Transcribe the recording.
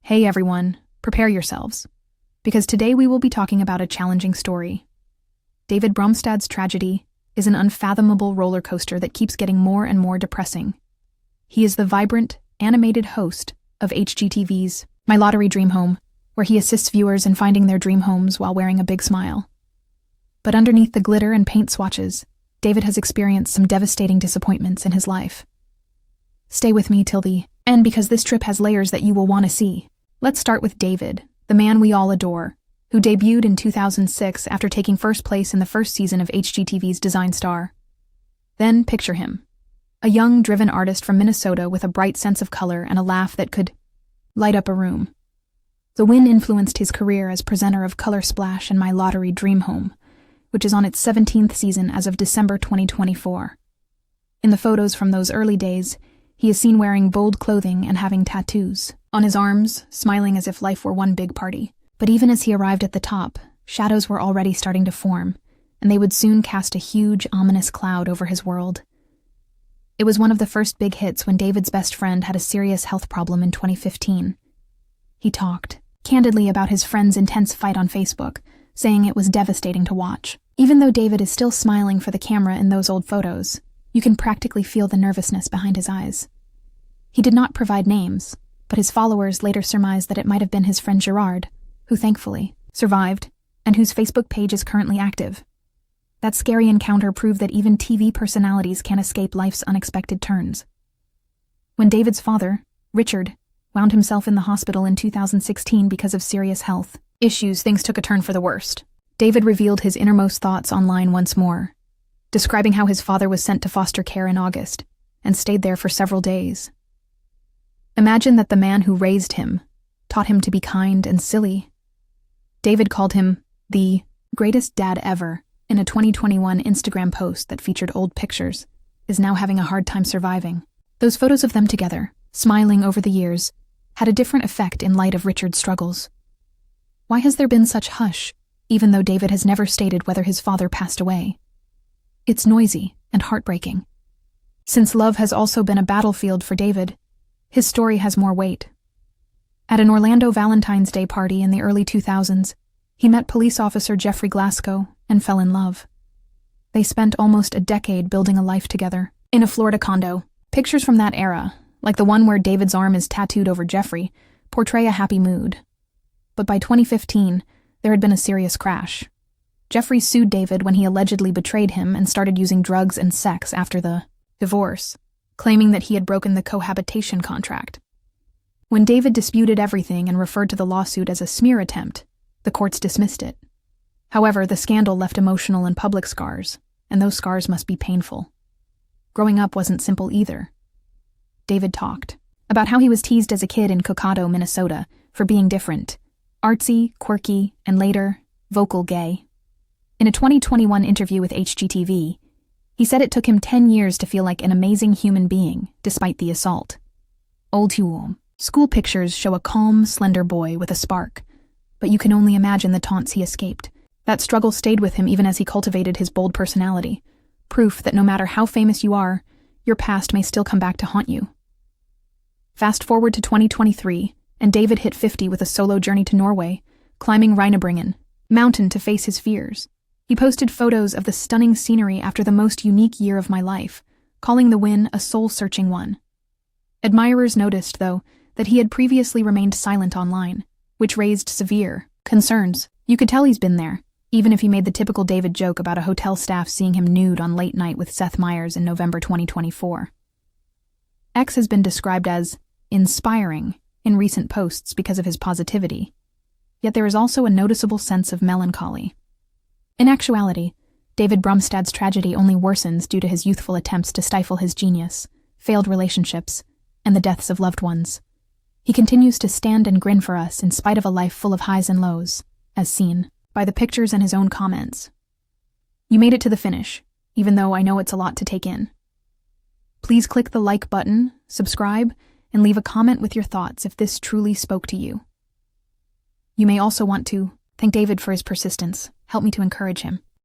Hey everyone, prepare yourselves, because today we will be talking about a challenging story. David Bromstad's tragedy is an unfathomable roller coaster that keeps getting more and more depressing. He is the vibrant, animated host of HGTV's My Lottery Dream Home, where he assists viewers in finding their dream homes while wearing a big smile. But underneath the glitter and paint swatches, David has experienced some devastating disappointments in his life. Stay with me till the end because this trip has layers that you will want to see. Let's start with David, the man we all adore, who debuted in 2006 after taking first place in the first season of HGTV's Design Star. Then picture him, a young, driven artist from Minnesota with a bright sense of color and a laugh that could light up a room. The win influenced his career as presenter of Color Splash and My Lottery Dream Home, which is on its 17th season as of December 2024. In the photos from those early days, he is seen wearing bold clothing and having tattoos on his arms, smiling as if life were one big party. But even as he arrived at the top, shadows were already starting to form, and they would soon cast a huge, ominous cloud over his world. It was one of the first big hits when David's best friend had a serious health problem in 2015. He talked candidly about his friend's intense fight on Facebook, saying it was devastating to watch. Even though David is still smiling for the camera in those old photos, you can practically feel the nervousness behind his eyes. He did not provide names, but his followers later surmised that it might have been his friend Gerard, who thankfully survived and whose Facebook page is currently active. That scary encounter proved that even TV personalities can't escape life's unexpected turns. When David's father, Richard, wound himself in the hospital in 2016 because of serious health issues, things took a turn for the worst. David revealed his innermost thoughts online once more, describing how his father was sent to foster care in August and stayed there for several days. Imagine that the man who raised him taught him to be kind and silly. David called him the greatest dad ever in a 2021 Instagram post that featured old pictures, is now having a hard time surviving. Those photos of them together, smiling over the years, had a different effect in light of Richard's struggles. Why has there been such hush, even though David has never stated whether his father passed away? It's noisy and heartbreaking. Since love has also been a battlefield for David, his story has more weight. At an Orlando Valentine's Day party in the early 2000s, he met police officer Jeffrey Glasgow and fell in love. They spent almost a decade building a life together in a Florida condo. Pictures from that era, like the one where David's arm is tattooed over Jeffrey, portray a happy mood. But by 2015, there had been a serious crash. Jeffrey sued David when he allegedly betrayed him and started using drugs and sex after the divorce, claiming that he had broken the cohabitation contract. When David disputed everything and referred to the lawsuit as a smear attempt, the courts dismissed it. However, the scandal left emotional and public scars, and those scars must be painful. Growing up wasn't simple either. David talked about how he was teased as a kid in Cocado, Minnesota, for being different, artsy, quirky, and later, vocal gay. In a 2021 interview with HGTV, he said it took him 10 years to feel like an amazing human being, despite the assault. Old Huom. School pictures show a calm, slender boy with a spark, but you can only imagine the taunts he escaped. That struggle stayed with him even as he cultivated his bold personality, proof that no matter how famous you are, your past may still come back to haunt you. Fast forward to 2023, and David hit 50 with a solo journey to Norway, climbing Reinebringen mountain to face his fears. He posted photos of the stunning scenery after the most unique year of my life, calling the win a soul-searching one. Admirers noticed, though, that he had previously remained silent online, which raised severe concerns. You could tell he's been there, even if he made the typical David joke about a hotel staff seeing him nude on Late Night with Seth Meyers in November 2024. X has been described as inspiring in recent posts because of his positivity, yet there is also a noticeable sense of melancholy. In actuality, David Bromstad's tragedy only worsens due to his youthful attempts to stifle his genius, failed relationships, and the deaths of loved ones. He continues to stand and grin for us in spite of a life full of highs and lows, as seen by the pictures and his own comments. You made it to the finish, even though I know it's a lot to take in. Please click the like button, subscribe, and leave a comment with your thoughts if this truly spoke to you. You may also want to thank David for his persistence. Help me to encourage him.